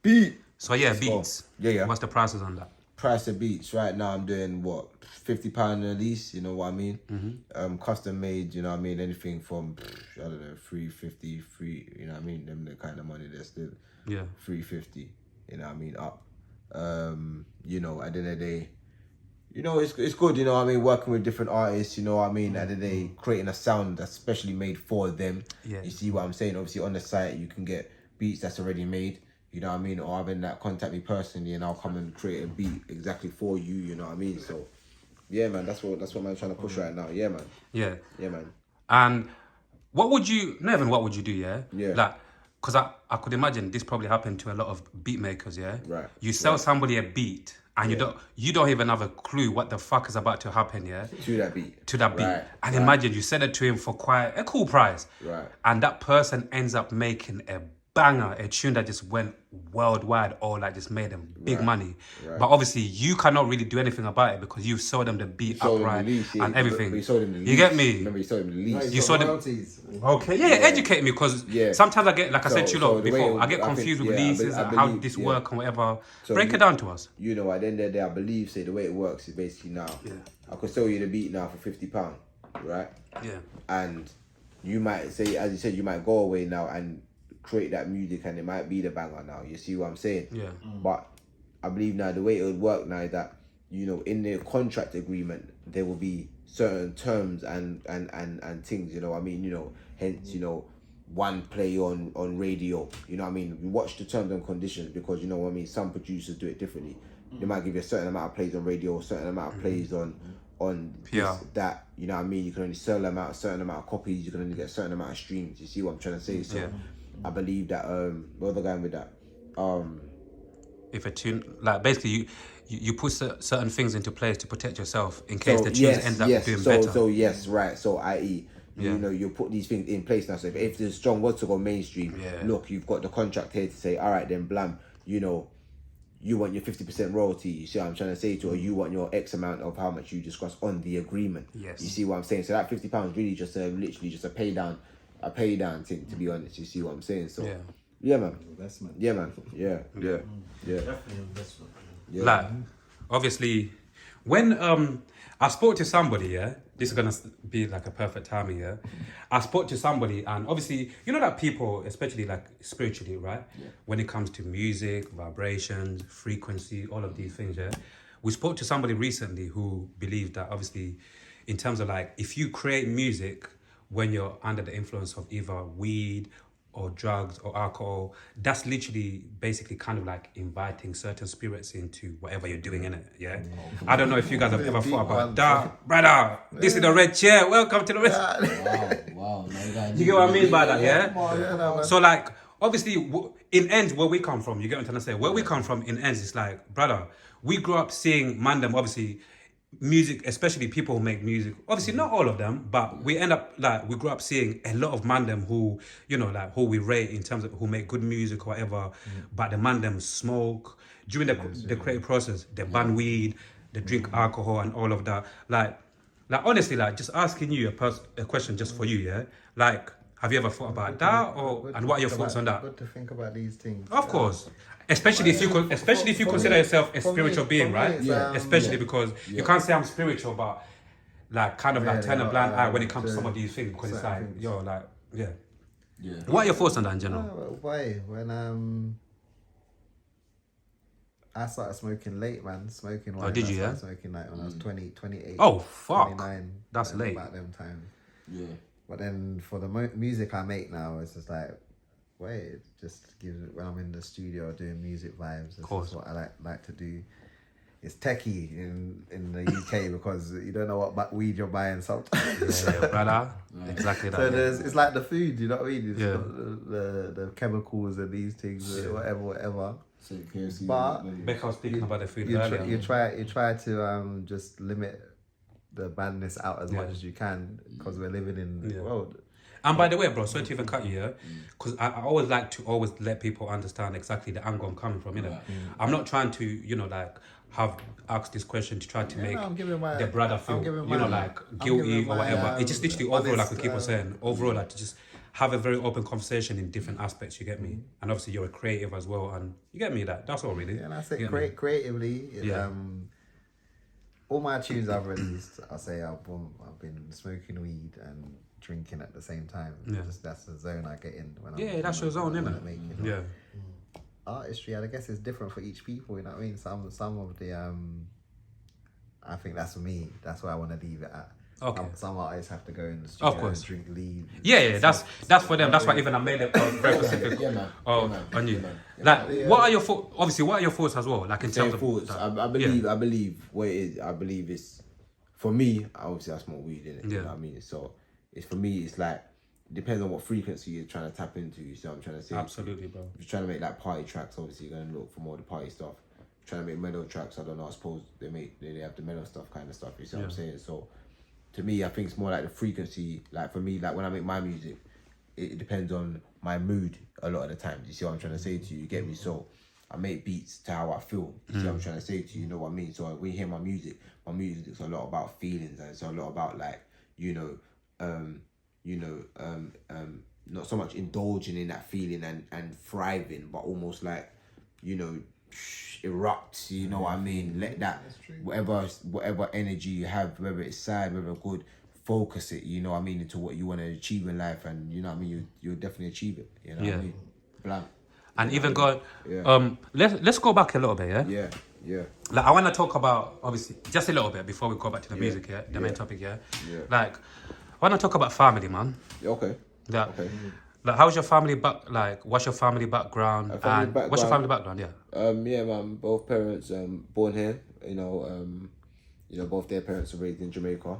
Beat. So yeah, beats. Yeah. What's the prices on that? Price of beats right now. I'm doing what, £50 at least. You know what I mean? Custom made. You know what I mean? Anything from I don't know, 350, You know what I mean? Them the kind of money that's still 350. You know what I mean? Up. You know, at the end of the day, you know, it's good. You know what I mean? Working with different artists. You know what I mean? At the end of the day, creating a sound that's specially made for them. Yeah. You see what I'm saying? Obviously, on the site you can get beats that's already made. You know what I mean? Or having that contact me personally and I'll come and create a beat exactly for you, you know what I mean? So yeah, man, that's what I'm trying to push right now. Yeah, man. Yeah. Yeah, man. And what would you do, yeah? Yeah. Like, because I could imagine this probably happened to a lot of beat makers, yeah? Right. You sell somebody a beat and you don't even have a clue what the fuck is about to happen, yeah? To that beat. Right. And imagine you sell it to him for quite a cool price. Right. And that person ends up making a banger, a tune that just went worldwide or like just made them big money. But obviously you cannot really do anything about it because you sold them the beat upright and everything. You sold them the lease. You get me? Remember, you sold them the lease. You saw them. Okay, educate me because sometimes I get, like I said to you lot before, I get confused with leases and how this work and whatever. So break it down to us. You know, at the end of the day, I believe, the way it works is basically now. I could sell you the beat now for £50, right? Yeah. And you might say, as you said, you might go away now and create that music and it might be the banger now. You see what I'm saying? Yeah. But I believe now the way it would work now is that, you know, in the contract agreement there will be certain terms and things, you know what I mean? You know, hence, you know, one play on radio, you know what I mean? We watch the terms and conditions because, you know what I mean, some producers do it differently. They might give you a certain amount of plays on radio, a certain amount of plays on this, that, you know what I mean? You can only sell them out a certain amount of copies, you can only get a certain amount of streams. You see what I'm trying to say? So I believe that where was I going with that? If a tune, like basically you put certain things into place to protect yourself in case the tune ends up doing better. So yes, right. So i.e. you know, you put these things in place now. So if the song was to go mainstream, look, you've got the contract here to say, all right then, blam, you know, you want your 50% royalty. You see what I'm trying to say to, or you want your X amount of how much you discuss on the agreement. Yes. You see what I'm saying? So that £50 really just literally just a pay down thing, to be honest. You see what I'm saying? So yeah, man. Investment. Yeah, man. Yeah. Definitely investment. Yeah. Like, obviously, when I spoke to somebody, this is gonna be like a perfect timing, I spoke to somebody, and obviously, you know that people, especially like spiritually, right? Yeah. When it comes to music, vibrations, frequency, all of these things, we spoke to somebody recently who believed that obviously, in terms of like, if you create music when you're under the influence of either weed or drugs or alcohol, that's literally basically kind of like inviting certain spirits into whatever you're doing in it, I don't know if you guys have ever thought about that. Brother, this is the red chair. Welcome to the red. Wow. You get what I mean by that, So like, obviously, in ends where we come from, you get what I'm trying to say? Where we come from in ends, it's like, brother, we grew up seeing Mandem, obviously, music, especially people who make music, obviously not all of them, but we end up like, we grew up seeing a lot of Mandem who, you know, like who we rate in terms of who make good music or whatever, but the Mandem smoke during the creative process, they ban weed, they drink alcohol and all of that. Like honestly, like just asking you a question just for you, like, have you ever thought about that, and what are your thoughts on that? Good to think about these things. Of course. Especially if you consider yourself a spiritual being, right? Especially because you can't say I'm spiritual, but like kind of like turn a blind eye when it comes to some of these things, because it's like, yo, like, What are your thoughts on that in general? Why? When I started smoking late, man. Smoking. Oh, did you? I started smoking like when I was 20, 28. Oh, fuck. 29. That's late. About them times. Yeah. But then for the music I make now, it's just like, it just gives it when I'm in the studio doing music vibes. That's what I like to do. It's techie in the UK because you don't know what weed you're buying sometimes. Yeah, brother. Exactly that. So it's like the food, you know what I mean? It's the chemicals and these things, whatever. So KFC. But Becca was speaking about the food earlier. You earlier. try to just limit the badness out as much as you can because we're living in the world. And by the way, bro, sorry to even cut you, because I always like to let people understand exactly the angle I'm coming from, you know. I'm not trying to, you know, like, ask this question to try to make the brother feel, you know, like, guilty or whatever. It's just literally overall, like we keep on saying, overall, like, to just have a very open conversation in different aspects. You get me? And obviously you're a creative as well, and you get me. That's all really. Yeah, and I say You get me? creatively. Yeah. All my tunes I've released, I say I've been smoking weed and drinking at the same time. Yeah. That's the zone I get in when Yeah, that's your zone, when isn't I'm it? making Yeah. artistry. I guess it's different for each people. You know what I mean? Some of the I think that's for me. That's where I want to leave it at. Okay. Some artists have to go in the studio Of course. and drink lead. Yeah, that's for them. That's why even I made it very specific. Yeah, man. Oh, Yeah, man. on you. Yeah, man. Yeah, Like, man. what are your thoughts? Obviously, what are your thoughts as well? Like in Same terms thoughts. of, I believe what it is. I believe it's for me. Obviously, I smoke weed in it. Yeah. You know what I mean? So it's for me. It's like depends on what frequency you're trying to tap into. You see what I'm trying to say? Absolutely, bro. If you're trying to make like party tracks, obviously you're gonna look for more of the party stuff. If you're trying to make mellow tracks, I don't know. I suppose they have the mellow stuff kind of stuff. You see what I'm saying? So to me, I think it's more like the frequency. Like for me, like when I make my music, it depends on my mood a lot of the time. You see what I'm trying to say to you? You get me? So I make beats to how I feel. You see what I'm trying to say to you? You know what I mean? So when you hear my music's a lot about feelings, and it's a lot about like not so much indulging in that feeling and thriving, but almost like erupt. You know what I mean? Let that whatever energy you have, whether it's sad, whether good, focus it. You know what I mean, into what you want to achieve in life, and you know what I mean. You'll definitely achieve it. You know what I mean? Blank. And even go, let's go back a little bit, yeah? Yeah. Like I want to talk about, obviously, just a little bit before we go back to the music, the main topic, yeah? Like, I want to talk about family, man. Okay. Like, Okay. like how's your family what's your family background? What's your family background, yeah? Yeah, man. Both parents born here. Both their parents are raised in Jamaica.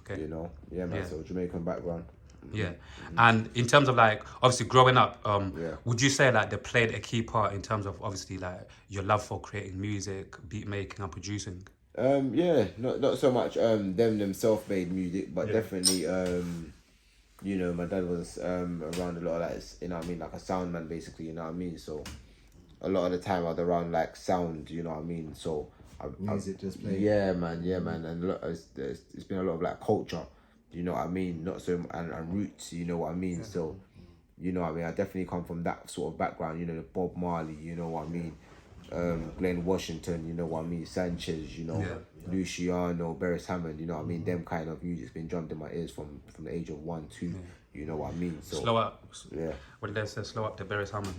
Okay. Yeah, man. So Jamaican background. Yeah. And in terms of like obviously growing up, Yeah. would you say like they played a key part in terms of obviously like your love for creating music, beat making and producing? Yeah, not so much them themselves made music, but definitely my dad was around a lot of that, you know what I mean, like a sound man basically, you know what I mean. So a lot of the time I was around like sound, you know what I mean. So Music just playing. Yeah, man, and it's been a lot of like culture, you know what I mean, not so and roots, you know what I mean. So you know what I mean, I definitely come from that sort of background, the Bob Marley, you know what I mean, Glenn Washington, you know what I mean, Sanchez, Luciano, Beres Hammond, you know what I mean, them kind of music's been drummed in my ears from the age of 1, 2, you know what I mean. So Slow up. Yeah. What did they say? Slow up the Beres Hammond.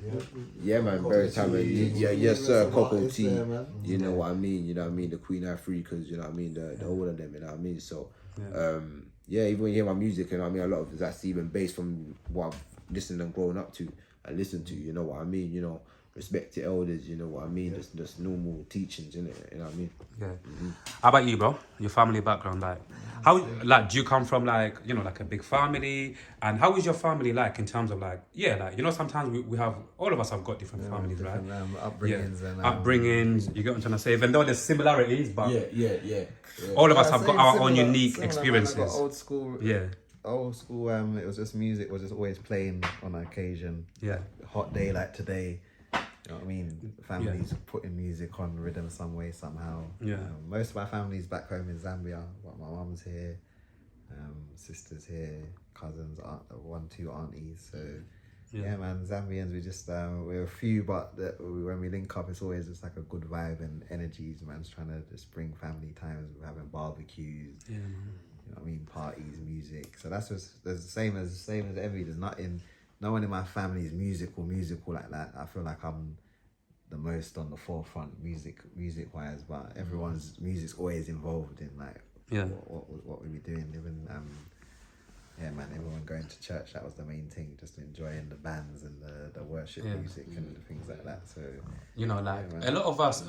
Yeah, man, Beres Hammond, yes sir, Coco T, you know Yeah. what I mean, the Queen Africans, you know what I mean, the all of them, you know what I mean. So even when you hear my music, you know what I mean, a lot of that's even based from what I've listened and grown up to and listened to, you know what I mean, respect to elders, you know what I mean, just normal teachings, innit, you know what I mean. Yeah. How about you, bro? Your family background, like, how, like, do you come from like, like a big family? And how is your family like in terms of like, sometimes we have, all of us have got different families, right? Upbringings and upbringings. You get what I'm trying to say? Even though there's similarities, but Yeah. all of us have got our own similar- unique similar, man. I experiences. got old school. Yeah. Old school. It was just music was just always playing on occasion. Yeah. Hot day like today. You know what I mean? Families putting music on rhythm some way, somehow. Yeah. Most of my family's back home in Zambia, but my mum's here, sisters here, cousins, 1, 2 aunties. So, yeah, man, Zambians, we just, we're a few, but when we link up, it's always just like a good vibe and energies. Man's trying to just bring family times. We're having barbecues. Yeah, man. You know what I mean? Parties, music. So that's just, there's the same as every, no one in my family is musical like that. I feel like I'm the most on the forefront music wise, but everyone's music's always involved in like what we be doing. Even everyone going to church, that was the main thing, just enjoying the bands and the worship music and things like that. So a lot of us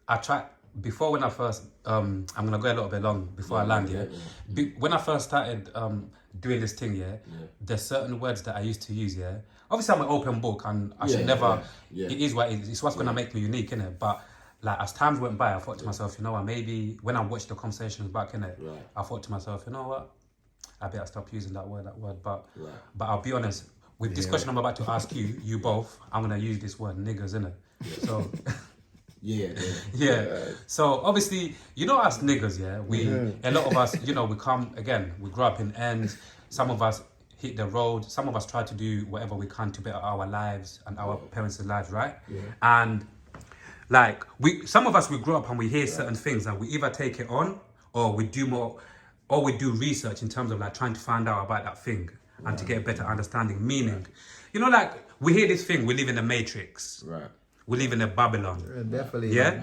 I try before when I first I'm gonna go a little bit long before I land when I first started doing this thing, there's certain words that I used to use, obviously I'm an open book and I should never it is what it is, it's what's gonna make me unique, innit? But like as times went by, I thought to myself, you know what, maybe when I watched the conversations back, innit, I thought to myself, you know what, I better stop using that word, but I'll be honest, with this question I'm about to ask you both, I'm gonna use this word niggers, innit? So So obviously, us niggas, we a lot of us, we come again. We grew up in ends. Some of us, hit the road. Some of us try to do whatever we can to better our lives and our parents' lives, right? Yeah. And like some of us, we grow up and we hear certain things and we either take it on or we do more, or we do research in terms of like trying to find out about that thing and to get a better understanding. Meaning, you know, like we hear this thing, we live in the Matrix. Right. We live in a Babylon. Definitely. Yeah?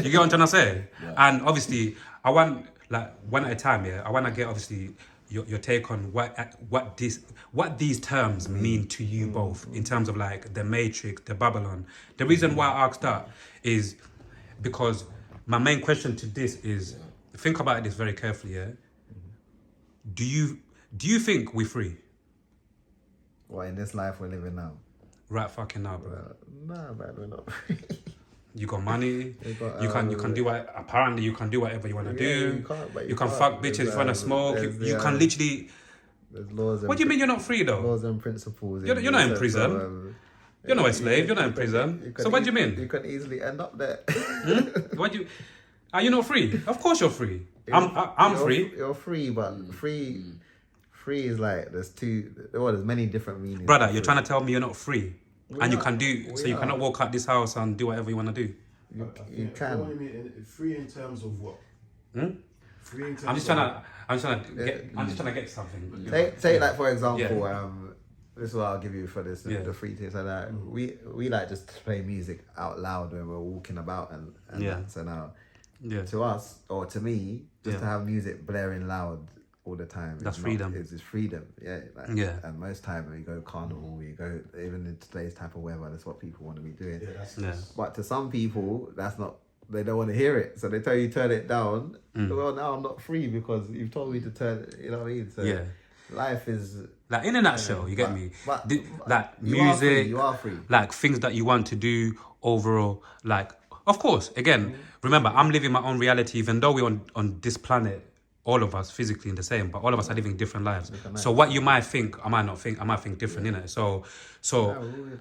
You get what I'm trying to say? And obviously, I want, like, one at a time, I want to get, obviously, your take on what these terms mean to you both in terms of, like, the Matrix, the Babylon. The reason why I asked that is because my main question to this is, think about this very carefully, Do you think we're free? What, in this life we're living now? Right fucking now, bro. Nah, man, we're not. You got money. got, you can do what. Apparently, you can do whatever you want to do. You can can't. fuck bitches if you want to smoke. You can literally. There's laws. What do you mean you're not free though? Laws and principles. You're not in prison. You're not a slave. You're not in prison. So what do you mean? You can easily end up there. What do you? Are you not free? Of course you're free. I'm free. You're free, but free is like there's many different meanings. Brother, you're trying to tell me you're not free, and you can do so. You cannot walk out this house and do whatever you want to do. You can. What do you mean? Free in terms of what? Free in terms I'm just trying to get something. Say like for example, this is what I'll give you for this the free thing. So that we like just to play music out loud when we're walking about and that. So now to us or to me, just to have music blaring loud all the time. That's freedom. It's freedom, And most time when you go carnival, you go even in today's type of weather, that's what people want to be doing. But to some people, that's not. They don't want to hear it, so they tell you turn it down. Well, now I'm not free because you've told me to turn it. You know what I mean? So life is like in a nutshell. You get me? But like music, you are free. Like things that you want to do overall. Like, of course, again, remember, I'm living my own reality. Even though we're on this planet, all of us physically the same, but all of us are living different lives. So what you might think, I might not think. I might think different, innit? So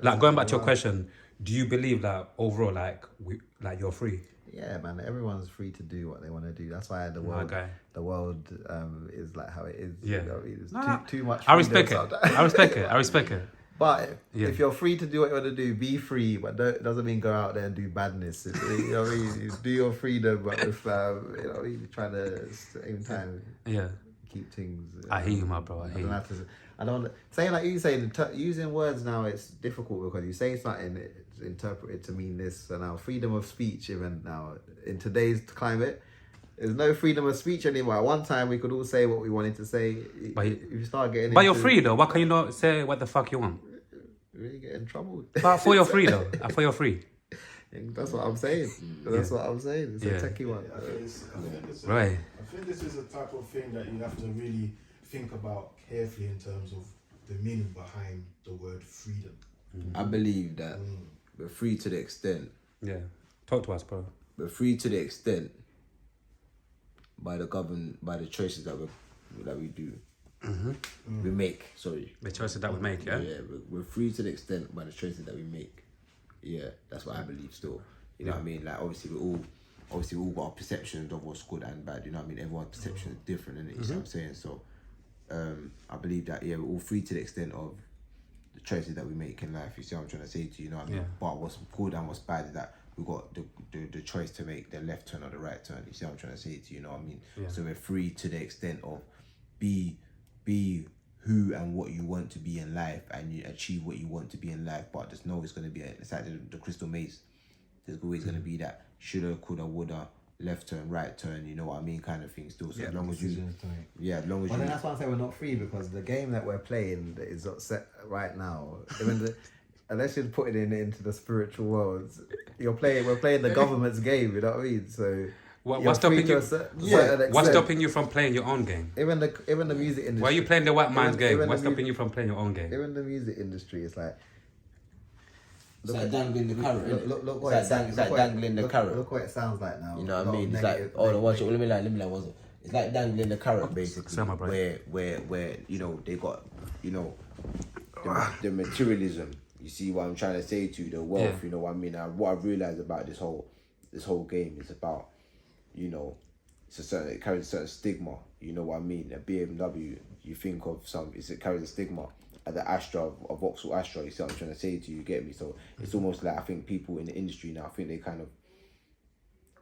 like going back to your question, do you believe that overall, like you're free? Yeah, man. Everyone's free to do what they want to do. That's why the world is like how it is. Yeah. You know, it's too much. I respect it. I respect it. But if you're free to do what you want to do, be free. But doesn't mean go out there and do badness. You know what I mean? Do your freedom, but with you know what I mean, trying to at the same time keep things. I hear you, my bro. I don't saying like you say using words now. It's difficult because you say something, it's interpreted to mean this. So now freedom of speech, even now in today's climate, there's no freedom of speech anymore. At one time, we could all say what we wanted to say. But if you start getting, but you're free though. Why can you not say what the fuck you want? Really get in trouble. But for you're free though. For you're free. That's what I'm saying. That's what I'm saying. It's a techie one. I think this is a type of thing that you have to really think about carefully in terms of the meaning behind the word freedom. I believe that we're free to the extent. Yeah. Talk to us, bro. We're free to the extent by the choices that we do. We make. Sorry. The choices that we make. Yeah. Yeah. We're free to the extent by the choices that we make. Yeah, that's what I believe still. You know what I mean? Like obviously we all got our perceptions of what's good and bad. You know what I mean? Everyone's perception is different, innit? You see what I'm saying? So, I believe that we're all free to the extent of the choices that we make in life. You see what I'm trying to say to you? You know what I mean? But what's good and what's bad is that we got the choice to make the left turn or the right turn. You see what I'm trying to say to you? You know what I mean? Yeah. So we're free to the extent of be who and what you want to be in life, and you achieve what you want to be in life. But there's no, it's going to be it's like the crystal maze. There's always going to be that shoulda, coulda, woulda, left turn, right turn. You know what I mean, kind of thing. Still, so as long as you, as long as you. Then that's why I say we're not free, because the game that we're playing is not set right now. Even unless you put it into the spiritual world, we're playing the government's game. You know what I mean? So. What's stopping you? What's stopping you from playing your own game? Even the music industry. Why are you playing the white man's game? What's stopping you from playing your own game? Even the music industry, it's like. It's like dangling the carrot. Look what it's like dangling the carrot. Look what it sounds like now. You know what I mean? It's like watch it. Let me like was it? It's like dangling the carrot basically. Where you know they got the materialism. You see what I'm trying to say to you? The wealth. You know what I mean? What I've realized about this whole game is about. It carries a certain stigma. You know what I mean? A BMW, you think of it carries a stigma. At the Astra, of Vauxhall Astra, you see what I'm trying to say to you, get me? So it's almost like I think people in the industry now, I think they kind of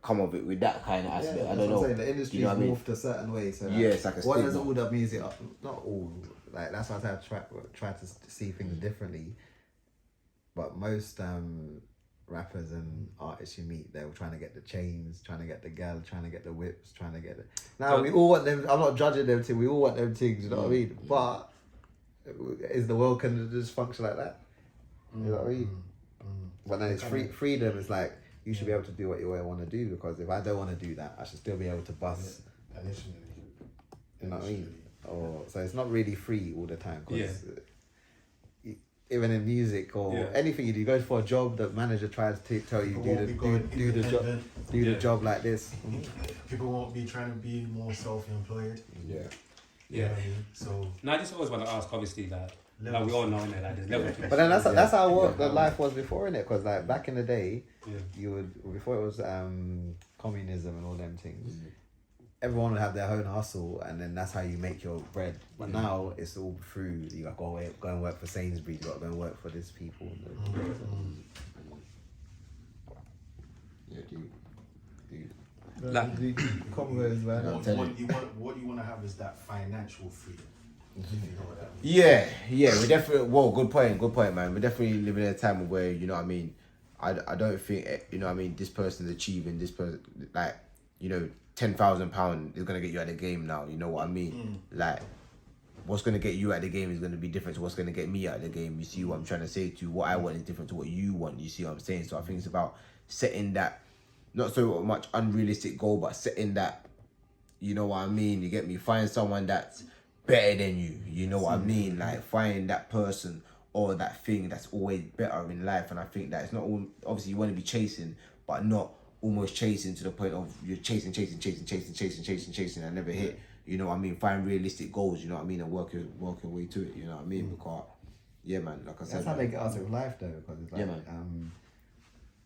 come of it with that kind of aspect. I don't know. The industry's moved a certain way. So yeah, it's like a what stigma. does all the music, not all, like that's why I try to see things differently. But most rappers and artists you meet, they're trying to get the chains, trying to get the gal, trying to get the whips, trying to get the... Now, we all want them, I'm not judging them things, we all want them things, you know what I mean? But is the world can just function like that? You know what I mean? But then it's freedom is like, you should be able to do what you want to do, because if I don't want to do that, I should still be able to bust. Initially. You know what I mean? So it's not really free all the time. Cause even in music or anything you do, you go for a job, the manager tries to tell you do the job like this. People won't be trying to be more self-employed. Yeah. You know what I mean? So now I just always want to ask, obviously, like we all know it, like there's levels. But then that's how the life was before, innit? Because like back in the day, you would, before it was communism and all them things, everyone would have their own hustle, and then that's how you make your bread. But now it's all through, you got to go and work for Sainsbury's, you got to go and work for these people. Yeah, dude. Like, Combos, man. What you want to have is that financial freedom. If you know what that means. Yeah, we're definitely, good point, man. We're definitely living in a time where, you know what I mean, I don't think, you know what I mean, this person's achieving, this person, like, you know, £10,000 is going to get you at the game now, you know what I mean? Like, what's going to get you at the game is going to be different to what's going to get me at the game. You see what I'm trying to say to you? What I want is different to what you want, you see what I'm saying? So I think it's about setting that, not so much unrealistic goal, but setting that, you know what I mean? You get me? Find someone that's better than you, you know what I mean? Like, find that person or that thing that's always better in life. And I think that it's not all, obviously you want to be chasing, but not almost chasing to the point of you're chasing and never hit. You know what I mean? Find realistic goals, you know what I mean? And work your way to it, you know what I mean? Because, yeah, man, like I said. That's how they get us with life, though, because it's like,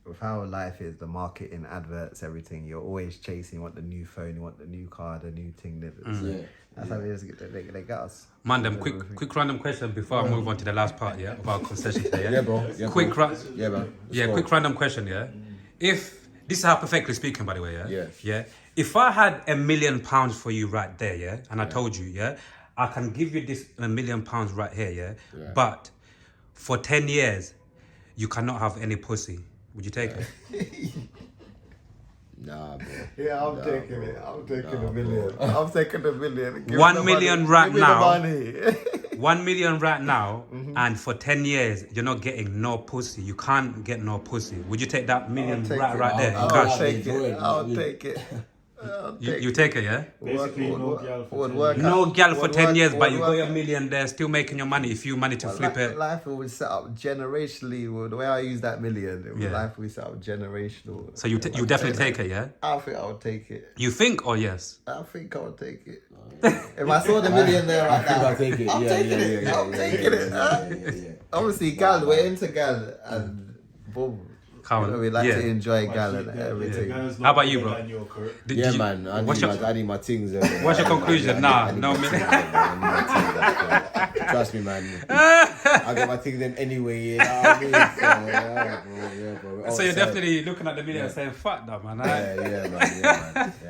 with how life is, the marketing, adverts, everything, you're always chasing, you want the new phone, you want the new car, the new thing. That's how they get us. Man, quick random question before I move on to the last part, of our concession today, Yeah, bro. Yeah, quick quick random question, If, this is hypothetically speaking, by the way, Yeah. If I had £1 million for you right there, and I told you, I can give you this £1 million right here, but for 10 years, you cannot have any pussy. Would you take it? Nah, bro. Yeah, I'm taking it. I'm taking $1 million. I'm taking $1 million. Give 1 me the million money. right Give me now. the money. 1 million right now, and for 10 years, you're not getting no pussy. You can't get no pussy. Would you take that million right there? I'll take it. I'll take it. You take it, yeah? Basically, no girl for 10 years. No girl for 10 years, but you got your $1 million there, still making your money if you manage to flip it. Life will be set up generationally. The way I use that $1 million, life will be set up generational. So you definitely take it, yeah? I think I would take it. You think or yes? I think I would take it. If I saw the $1 million there right now, I'll take it. I'm taking it. I'm taking it. Obviously, gal, we're into gal, and boom. You know, we like to enjoy gal and everything. How about you, bro? Man, I need my things. What's your conclusion? Nah, no, Trust me, man. I got my things them anyway. You know what I mean? Bro. So you're definitely looking at the million and saying, "Fuck that, man." Yeah,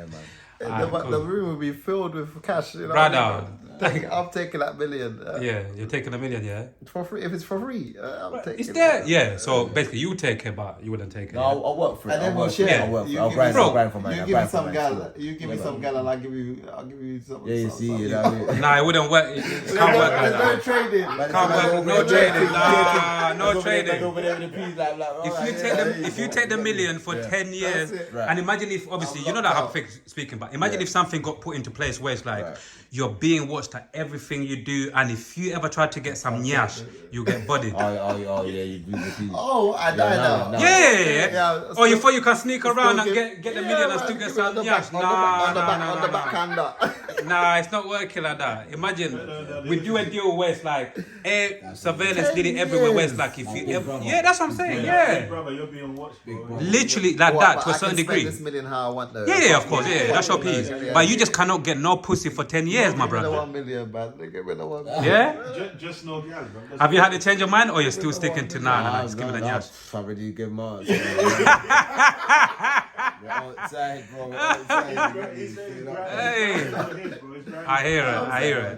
man. The room will be filled with cash, you know. Brother. I'm taking that $1 million. Yeah, you're taking $1 million, yeah? For free. If it's for free, I'm taking it. It's there, yeah. So basically, you take it, but you wouldn't take it. No, I'll work for it. And then we'll share. I'll work for it. I'll grind for mine. You give me some gal. You give me some gal, and I'll give you some. Yeah, you see, you know what I mean? Nah, it wouldn't work. It can't work like that. No trading. Can't work. No trading. Nah, no trading. Over there with the peas, like, If you take the $1 million for 10 years, and imagine if, obviously, you know that how speaking, but imagine if something got put into place where it's like you're being watched at everything you do, and if you ever try to get some nyash, you get bodied. Oh, yeah, you do the peas. Oh, I die now. Yeah. Oh, you thought you can sneak around and get the $1 million and still get some nyash? Nah, it's not working like that. Imagine we do a deal where it's like surveillance did it everywhere. Where it's like if you that's what I'm saying. Yeah, brother, you're being watched, bro. Literally like that to a certain degree. This $1 million how I want though. Yeah, of course, yeah, that's your piece. But you just cannot get no pussy for 10 years, my brother. $1 million, man. Nigga, when I want. Yeah? Just no gal, bro. Have you had to change your mind or you're still sticking to nah, just give it a nyash? I already give marks. You're outside, bro. Outside. Hey, I hear it.